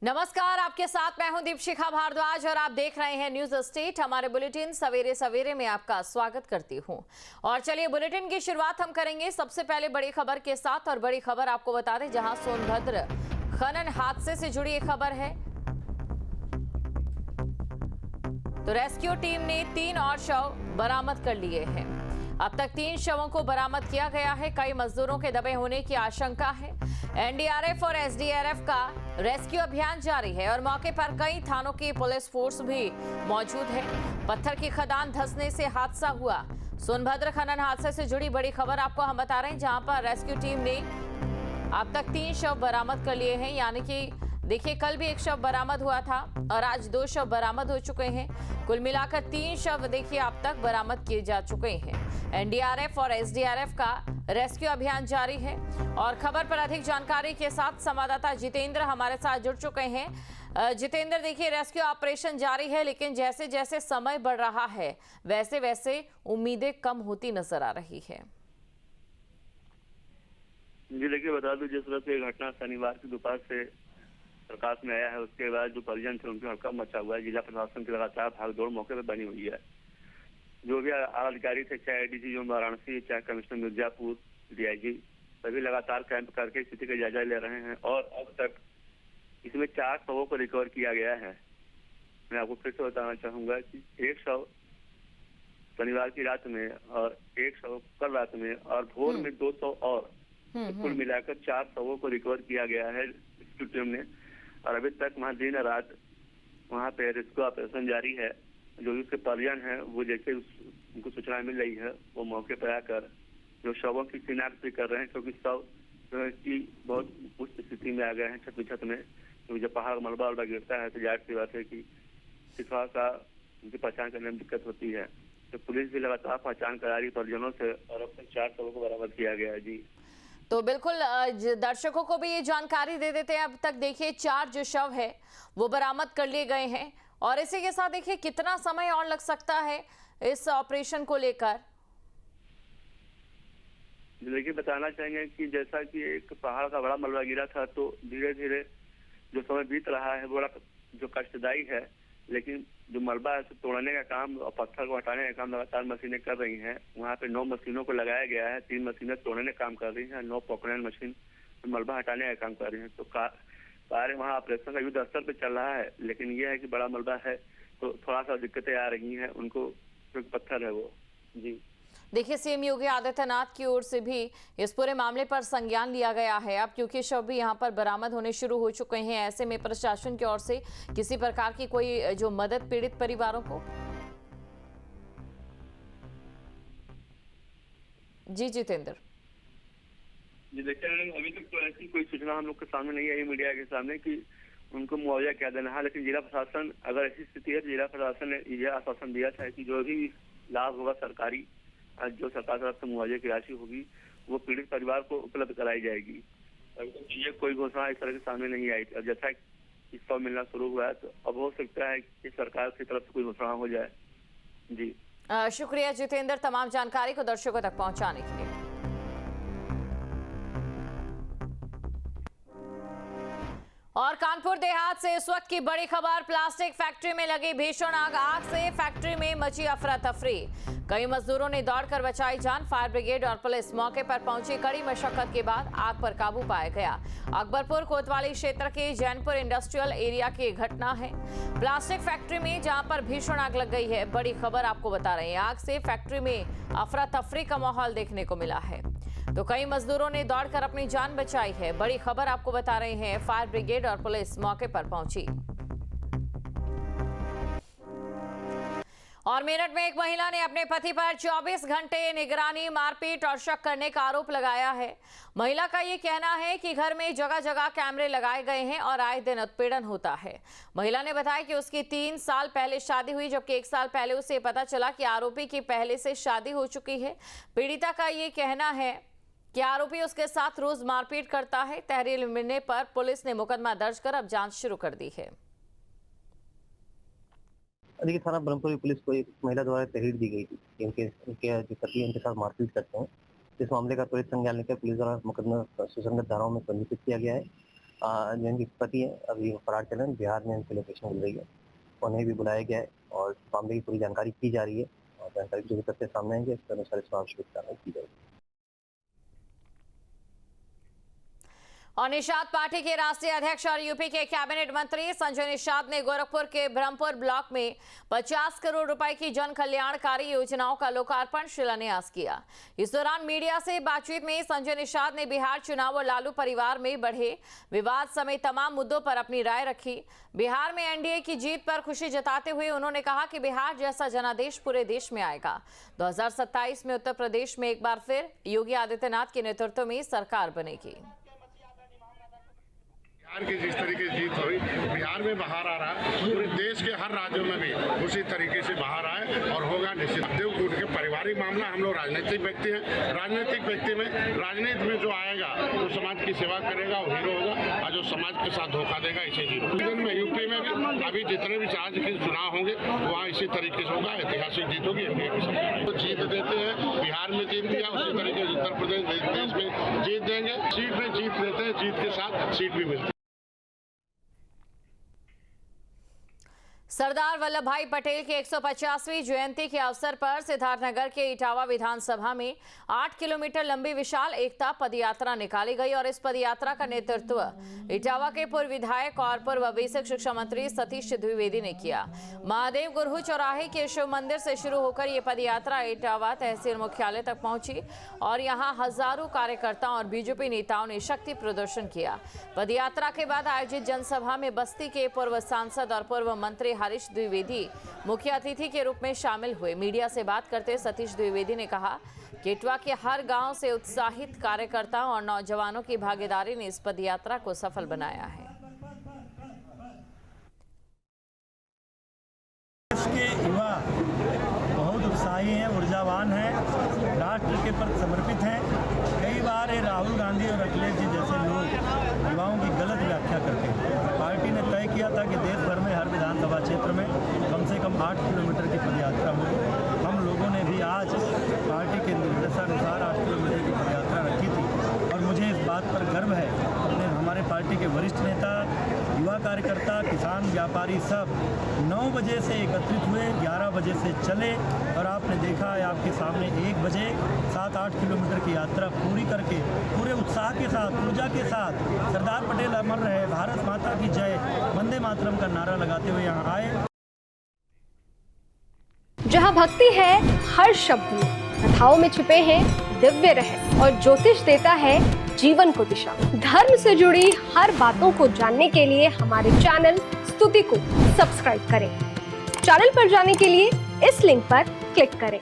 नमस्कार, आपके साथ मैं हूं दीपशिखा भारद्वाज और आप देख रहे हैं न्यूज स्टेट। हमारे बुलेटिन सवेरे सवेरे में आपका स्वागत करती हूं। और चलिए बुलेटिन की शुरुआत हम करेंगे सबसे पहले बड़ी खबर के साथ। और बड़ी खबर आपको बता दें, जहां सोनभद्र खनन हादसे से जुड़ी एक खबर है। तो रेस्क्यू टीम ने 3 और शव बरामद कर लिए हैं। अब तक 3 शवों को बरामद किया गया है। कई मजदूरों के दबे होने की आशंका है। एनडीआरएफ और एसडीआरएफ का रेस्क्यू अभियान जारी है और मौके पर कई थानों की पुलिस फोर्स भी मौजूद है। पत्थर की खदान धंसने से हादसा हुआ। सोनभद्र खनन हादसे से जुड़ी बड़ी खबर आपको हम बता रहे हैं, जहां पर रेस्क्यू टीम ने अब तक 3 शव बरामद कर लिए हैं। यानी कि देखिए, कल भी 1 शव बरामद हुआ था और आज 2 शव बरामद हो चुके हैं। कुल मिलाकर 3 शव देखिए अब तक बरामद किए जा चुके हैं। एनडीआरएफ और एसडीआरएफ का रेस्क्यू अभियान जारी है। और खबर पर अधिक जानकारी के साथ संवाददाता जितेंद्र हमारे साथ जुड़ चुके हैं। जितेंद्र, देखिए रेस्क्यू ऑपरेशन जारी है, लेकिन जैसे जैसे समय बढ़ रहा है वैसे वैसे उम्मीदें कम होती नजर आ रही है। जी देखिए, बता दूं, जिस तरह से घटना शनिवार की दोपहर से प्रकाश में आया है, उसके बाद जो परिजन थे उनके हड़कंप मचा हुआ है। जिला प्रशासन की लगातार भागदौड़ मौके पर बनी हुई है। जो भी अधिकारी थे, चाहे डीजी जो वाराणसी, चाहे कमिश्नर मिर्जापुर, डीआईजी, सभी लगातार कैंप करके स्थिति का जायजा ले रहे हैं। और अब तक इसमें 4 शवों को रिकवर किया गया है। मैं आपको फिर से बताना चाहूंगा कि 1 शव शनिवार की रात में और 1 शव कल रात में और भोर में 2 शव और कुल मिलाकर 4 शवों को रिकवर किया गया है रेस्क्यू टीम ने। और अभी तक वहाँ दिन रात वहाँ पे रेस्क्यू ऑपरेशन जारी है। जो उसके परिजन है वो जैसे उनको सूचना मिल रही है वो मौके पर आकर जो शवों की शिनाख्त भी कर रहे हैं, क्योंकि शव की बहुत उच्च स्थिति में आ गए हैं छत में। क्योंकि जब पहाड़ मलबा वलबा गिरता है तो जाहिर सी बात है कि थोड़ा सा उनकी पहचान करने में दिक्कत होती है। तो पुलिस भी लगातार पहचान करा रही परिजनों से और अब तक 4 शवों को बरामद किया गया है। जी तो बिल्कुल दर्शकों को भी ये जानकारी दे देते हैं। अब तक देखिए 4 जो शव है वो बरामद कर लिए गए हैं। और इसी के साथ देखिए कितना समय और लग सकता है इस ऑपरेशन को लेकर। देखिए, बताना चाहेंगे कि जैसा कि एक पहाड़ का बड़ा मलबा गिरा था, तो धीरे धीरे जो समय बीत रहा है बड़ा जो कष्टदायी है। लेकिन जो मलबा है उसे तोड़ने का काम और पत्थर को हटाने का काम लगातार मशीनें कर रही हैं। वहाँ पे 9 मशीनों को लगाया गया है। 3 मशीनें तोड़ने का काम कर रही हैं, 9 पॉकलैंड मशीन मलबा हटाने का काम कर रही है। तो कार्य वहाँ ऑपरेशन का युद्ध स्तर पे चल रहा है। लेकिन यह है कि बड़ा मलबा है तो थोड़ा सा दिक्कतें आ रही हैं उनको, जो पत्थर है वो। जी देखिए, सीएम योगी आदित्यनाथ की ओर से भी इस पूरे मामले पर संज्ञान लिया गया है। अब क्योंकि शव भी यहां पर बरामद होने शुरू हो चुके हैं, ऐसे में प्रशासन की ओर से किसी प्रकार की कोई जो मदद पीड़ित परिवारों को। जी जितेंद्र। जी देखिए, अभी तक तो ऐसी कोई सूचना हम लोग के सामने नहीं आई मीडिया के सामने कि उनको मुआवजा क्या देना है। लेकिन जिला प्रशासन, अगर ऐसी स्थिति है, जिला प्रशासन ने यह आश्वासन दिया था कि जो भी लाभ होगा सरकारी, जो सरकार तरफ से मुआवजे की राशि होगी वो पीड़ित परिवार को उपलब्ध कराई जाएगी। अभी तक ये कोई घोषणा इस तरह के सामने नहीं आई थी। और जैसा कि शव मिलना शुरू हुआ है तो अब हो सकता है कि सरकार की तरफ से कोई घोषणा हो जाए। जी शुक्रिया जितेंद्र, तमाम जानकारी को दर्शकों तक पहुंचाने के लिए। और कानपुर देहात से इस वक्त की बड़ी खबर, प्लास्टिक फैक्ट्री में लगी भीषण आग। आग से फैक्ट्री में मची अफरा तफरी। कई मजदूरों ने दौड़कर बचाई जान। फायर ब्रिगेड और पुलिस मौके पर पहुंची। कड़ी मशक्कत के बाद आग पर काबू पाया गया। अकबरपुर कोतवाली क्षेत्र के जैनपुर इंडस्ट्रियल एरिया की घटना है। प्लास्टिक फैक्ट्री में जहां पर भीषण आग लग गई है। बड़ी खबर आपको बता रहे हैं, आग से फैक्ट्री में अफरा तफरी का माहौल देखने को मिला है। तो कई मजदूरों ने दौड़कर अपनी जान बचाई है। बड़ी खबर आपको बता रहे हैं, फायर ब्रिगेड और पुलिस मौके पर पहुंची। और मेरठ में एक महिला ने अपने पति पर 24 घंटे निगरानी, मारपीट और शक करने का आरोप लगाया है। महिला का ये कहना है कि घर में जगह जगह कैमरे लगाए गए हैं और आए दिन उत्पीड़न होता है। महिला ने बताया कि उसकी 3 साल पहले शादी हुई, जबकि 1 साल पहले उसे पता चला कि आरोपी की पहले से शादी हो चुकी है। पीड़िता का ये कहना है कि आरोपी उसके साथ रोज मारपीट करता है। तहरीर मिलने पर पुलिस ने मुकदमा दर्ज कर अब जांच शुरू कर दी है। देखिए, थाना ब्रह्मपुर पुलिस को एक महिला द्वारा तहरीर दी गई थी कि उनके जो पति उनके साथ मारपीट करते हैं। इस मामले का त्वरित संज्ञान लेकर पुलिस द्वारा मुकदमा सुसंगत धाराओं में पंजीकृत किया गया है जिनके पति हैं अभी फरार चले हैं, बिहार में उनकी लोकेशन मिल रही है, उन्हें भी बुलाया गया है और मामले की पूरी जानकारी की जा रही है और जानकारी जो भी तथ्य सामने आएंगे उसके अनुसार इस पर आवश्यक कार्रवाई की जाएगी। और निषाद पार्टी के राष्ट्रीय अध्यक्ष और यूपी के कैबिनेट मंत्री संजय निषाद ने गोरखपुर के ब्रह्मपुर ब्लॉक में 50 करोड़ रुपए की जन कल्याणकारी योजनाओं का लोकार्पण शिलान्यास किया। इस दौरान मीडिया से बातचीत में संजय निषाद ने बिहार चुनाव और लालू परिवार में बढ़े विवाद समेत तमाम मुद्दों पर अपनी राय रखी। बिहार में एनडीए की जीत पर खुशी जताते हुए उन्होंने कहा कि बिहार जैसा जनादेश पूरे देश में आएगा। 2027 में उत्तर प्रदेश में एक बार फिर योगी आदित्यनाथ के नेतृत्व में सरकार बनेगी। बिहार की जिस तरीके से जीत हुई, बिहार में बाहर आ रहा है, पूरे देश के हर राज्यों में भी उसी तरीके से बाहर आए और होगा निश्चित। देवकूट के पारिवारिक मामला, हम लोग राजनीतिक व्यक्ति हैं, राजनीतिक व्यक्ति में राजनीति में जो आएगा वो समाज की सेवा करेगा वो हीरो होगा, और जो समाज के साथ धोखा देगा इसे जीरो। में यूपी में भी अभी जितने भी राज्य के चुनाव होंगे वहाँ इसी तरीके से होगा, ऐतिहासिक जीत होगी। एनडीए की सरकार तो जीत देते हैं, बिहार में जीत दिया, उसी तरीके से उत्तर प्रदेश देश में जीत देंगे। सीट में जीत देते हैं, जीत के साथ सीट भी मिलती है। सरदार वल्लभ भाई पटेल की 150वीं जयंती के अवसर पर सिद्धार्थनगर के इटावा विधानसभा में 8 किलोमीटर लंबी विशाल एकता पदयात्रा निकाली गई और इस पदयात्रा का नेतृत्व इटावा के पूर्व विधायक और पूर्व बेसिक शिक्षा मंत्री सतीश द्विवेदी ने किया। महादेव गुरहु चौराहे के शिव मंदिर से शुरू होकर ये पदयात्रा इटावा तहसील मुख्यालय तक पहुंची और यहां हजारों कार्यकर्ताओं और बीजेपी नेताओं ने शक्ति प्रदर्शन किया। पदयात्रा के बाद आयोजित जनसभा में बस्ती के पूर्व सांसद और पूर्व मंत्री हरीश द्विवेदी मुख्य अतिथि के रूप में शामिल हुए। मीडिया से बात करते सतीश द्विवेदी ने कहा कि इटवा के हर गांव से उत्साहित कार्यकर्ताओं और नौजवानों की भागीदारी ने इस पदयात्रा को सफल बनाया है। देश के युवा बहुत उत्साही हैं, ऊर्जावान हैं, राष्ट्र के प्रति समर्पित हैं। कई बार ये राहुल गांधी और अखिलेश जी जैसे लोग युवाओं की गलत व्याख्या करते हैं। पार्टी ने तय किया था कि देश भर में हर विधानसभा क्षेत्र में कम से कम 8 किलोमीटर की पदयात्रा होगी। हम लोगों ने भी आज पार्टी के निर्देशानुसार 8 किलोमीटर की पदयात्रा रखी थी और मुझे इस बात पर गर्व है। अपने हमारे पार्टी के वरिष्ठ नेता, युवा कार्यकर्ता, किसान, व्यापारी सब 9 बजे से एकत्रित हुए, 11 बजे से चले और आपने देखा है आपके सामने 1 बजे 7-8 किलोमीटर की यात्रा पूरी करके पूरे उत्साह के साथ, ऊर्जा के साथ सरदार पटेल अमर रहे, भारत माता की जय, वंदे मातरम का नारा लगाते हुए यहाँ आए। जहाँ भक्ति है हर शब्द में, कथाओं में छुपे हैं दिव्य रहस्य और ज्योतिष देता है जीवन को दिशा। धर्म से जुड़ी हर बातों को जानने के लिए हमारे चैनल स्तुति को सब्सक्राइब करें। चैनल पर जाने के लिए इस लिंक पर क्लिक करें।